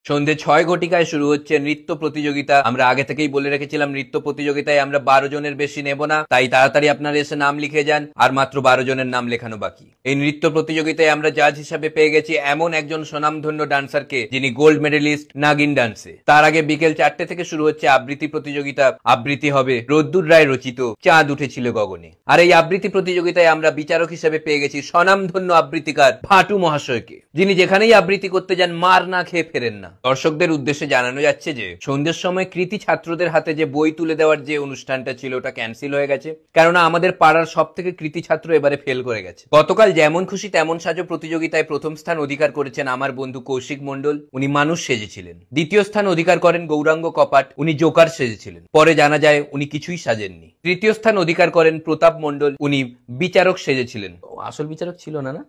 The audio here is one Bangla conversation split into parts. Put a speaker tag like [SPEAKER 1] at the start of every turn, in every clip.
[SPEAKER 1] সন্ধে ৬ ঘটিকায় শুরু হচ্ছে নৃত্য প্রতিযোগিতা। আমরা আগে থেকেই বলে রেখেছিলাম নৃত্য প্রতিযোগিতায় আমরা ১২ জনের বেশি নেব না, তাই তাড়াতাড়ি আপনারা এসে নাম লিখে যান। আর মাত্র ১২ জনের নাম লেখানো বাকি। এই নৃত্য প্রতিযোগিতায় আমরা জাজ হিসাবে পেয়ে গেছি এমন একজন স্বনামধন্য ডান্সারকে, যিনি গোল্ড মেডেলিস্ট নাগিন ডান্সে। তার আগে বিকেল ৪টে থেকে শুরু হচ্ছে আবৃত্তি প্রতিযোগিতা। আবৃত্তি হবে রোদ্দুর রায় রচিত চাঁদ উঠেছিল গগনে। আর এই আবৃত্তি প্রতিযোগিতায় আমরা বিচারক হিসেবে পেয়ে গেছি স্বনামধন্য আবৃত্তিকার ভাটু মহাশয়কে, যিনি যেখানেই আবৃত্তি করতে যান মার না খেয়ে ফেরেন না। দর্শকদের উদ্দেশ্যে জানানো যাচ্ছে যে সন্ধ্যের সময় কৃতি ছাত্রদের হাতে যে বই তুলে দেওয়ার যে অনুষ্ঠানটা ছিল ওটা ক্যান্সেল হয়ে গেছে, কেননা আমাদের পাড়ার সব থেকে কৃতি ছাত্র এবারে ফেল করে গেছে। গতকাল যেমন খুশি তেমন সাজো প্রতিযোগিতায় প্রথম স্থান অধিকার করেছেন আমার বন্ধু কৌশিক মন্ডল, উনি মানুষ সেজেছিলেন। দ্বিতীয় স্থান অধিকার করেন গৌরাঙ্গ কপাট, উনি জোকার সেজেছিলেন। পরে জানা যায় উনি কিছুই সাজেননি। তৃতীয় স্থান অধিকার করেন প্রতাপ মন্ডল, উনি বিচারক সেজেছিলেন। আসল বিচারক ছিল না।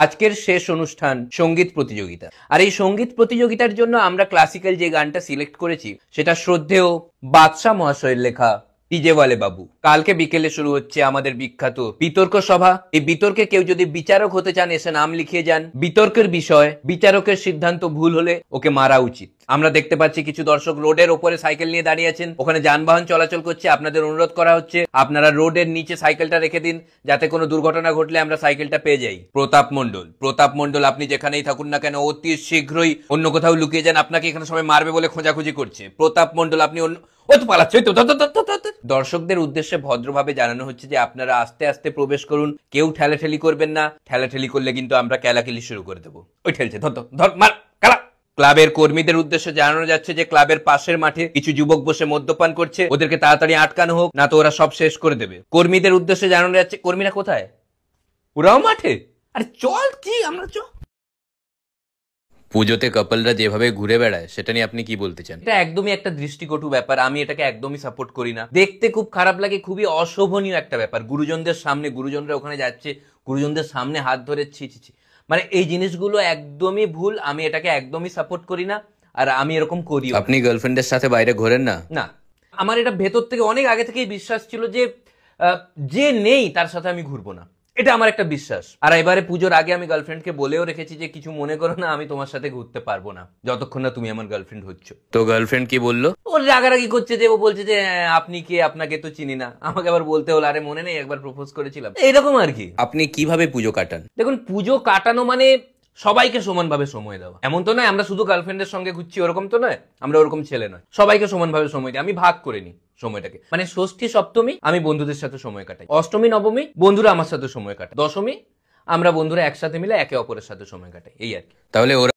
[SPEAKER 1] আজকের শেষ অনুষ্ঠান সঙ্গীত প্রতিযোগিতা। আর এই সঙ্গীত প্রতিযোগিতার জন্য আমরা ক্লাসিক্যাল যে গানটা সিলেক্ট করেছি সেটা শ্রদ্ধেয় বাদশাহ মহাশয়ের লেখা ডিজে ওয়ালে বাবু। কালকে বিকেলে শুরু হচ্ছে আমাদের বিখ্যাত বিতর্ক সভা। এই বিতর্কে কেউ যদি বিচারক হতে চান এসে নাম লিখিয়ে যান। বিতর্কের বিষয়, বিচারকের সিদ্ধান্ত ভুল হলে ওকে মারা উচিত। আমরা দেখতে পাচ্ছি কিছু দর্শক রোডের ওপরে সাইকেল নিয়ে দাঁড়িয়ে আছেন, ওখানে যানবাহন চলাচল করছে। আপনাদের অনুরোধ করা হচ্ছে আপনারা রোডের নিচে সাইকেলটা রেখে দিন, যাতে কোনো দুর্ঘটনা ঘটলে আমরা সাইকেলটা পেয়ে যাই। প্রতাপ মন্ডল আপনি যেখানেই থাকুন না কেন অতি শীঘ্রই অন্য কোথাও লুকিয়ে যান। আপনাকে এখানে সবাই মারবে বলে খোঁজাখুঁজি করছে। প্রতাপ মন্ডল আপনি দর্শকদের উদ্দেশ্যে ভদ্রভাবে জানানো হচ্ছে যে আপনারা আস্তে আস্তে প্রবেশ করুন, কেউ ঠেলাঠেলি করবেন না। ঠেলাঠেলি করলে কিন্তু আমরা কেলাকেলি শুরু করে দেবো। ওই ঠেলছে, ধর মার কালা। ক্লাবের কর্মীদের উদ্দেশ্যে জানানো যাচ্ছে যে ক্লাবের পাশের মাঠে কিছু যুবক বসে মদ্যপান করছে, ওদেরকে তাড়াতাড়ি আটকানো হোক, না তো ওরা সব শেষ করে দেবে। কর্মীদের উদ্দেশ্যে জানানো যাচ্ছে, কর্মীরা কোথায়? ওরাও মাঠে? আরে চল, কি আমরা চল। পুজোতে কাপলরা যেভাবে ঘুরে বেড়ায় সেটা নিয়ে আপনি কি বলতে চান? এটা একদমই একটা দৃষ্টিকটু ব্যাপার, আমি এটাকে একদমই সাপোর্ট করি না। দেখতে খুব খারাপ লাগে, খুবই অশোভনীয় একটা ব্যাপার। গুরুজনদের সামনে, গুরুজনরা ওখানে যাচ্ছে, গুরুজনদের সামনে হাত ধরে ছি। মানে এই জিনিসগুলো একদমই ভুল, আমি এটাকে একদমই সাপোর্ট করি না, আর আমি এরকম করি। আপনি গার্লফ্রেন্ডের সাথে বাইরে ঘোরেন না? না, আমার এটা ভেতর থেকে অনেক আগে থেকেই বিশ্বাস ছিল যে যে নেই তার সাথে আমি ঘুরবো না, এটা আমার একটা বিশ্বাস। আর এবারে পুজোর আগে আমি গার্লফ্রেন্ডকে বলেও রেখেছি যে কিছু মনে করো না, আমি তোমার সাথে ঘুরতে পারবো না যতক্ষণ না তুমি আমার গার্লফ্রেন্ড হচ্ছ। তো গার্লফ্রেন্ড কি বললো? ও রাগারাগি করছে যে ও বলছে যে আপনি কে, আপনাকে তো চিনি না। আমাকে আবার বলতে হলো আরে মনে নেই একবার প্রপোজ করেছিলাম, এরকম আর কি। আপনি কিভাবে পুজো কাটান? দেখুন, পুজো কাটানো মানে সবাইকে সমানভাবে সময় দেওয়া। এমন তো নয় আমরা শুধু গার্লফ্রেন্ডের সঙ্গে ঘুরছি, ওরকম তো নয়। আমরা ওরকম ছেলে নয়, সবাইকে সমানভাবে সময় দিই। আমি ভাগ করে নিই সময়টাকে, মানে ষষ্ঠী সপ্তমী আমি বন্ধুদের সাথে সময় কাটাই, অষ্টমী নবমী বন্ধুরা আমার সাথে সময় কাটায়, দশমী আমরা বন্ধুরা একসাথে মিলে একে অপরের সাথে সময় কাটাই, এই আর কি। তাহলে ওরা